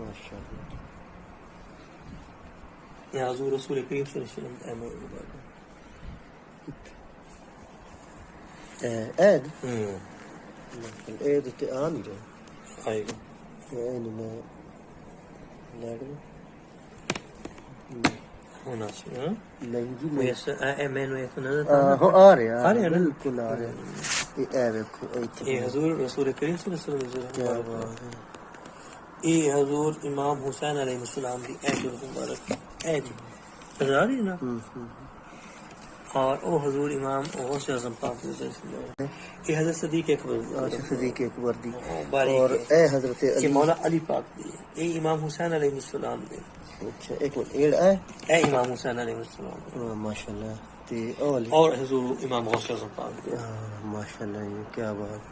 ماشاءاللہ. يا حضور رسول کریم صلی اللہ علیہ وسلم اعمال مبارک. عید عید تے آن جو آئے گا میں لڑ ہونا چاہیے. نہیں جی میسر میں نے نظر ہو آ رہے ہیں بالکل آ رہے ہیں. اے دیکھو یہ حضور رسول کریم صلی اللہ علیہ وسلم کیا مبارک. بات ہے. یہ حضور امام حسین علیہ السلام کی عید مبارک عید نظر آ رہی ہے نا. اور او حضور امام غوث اعظم پاک یہ حضرت صدیق اکبر صدیق اکبر دی باریک اور ہے. اے حضرت یہ علی. مولا علی پاک دی یہ امام حسین علیہ السلام دے. اچھا ایک منٹ ایڑ ہے اے امام حسین علیہ السلام ماشاءاللہ. تے اولی اور حضور امام غوث اعظم پاک دے. ماشاءاللہ. یہ کیا بات.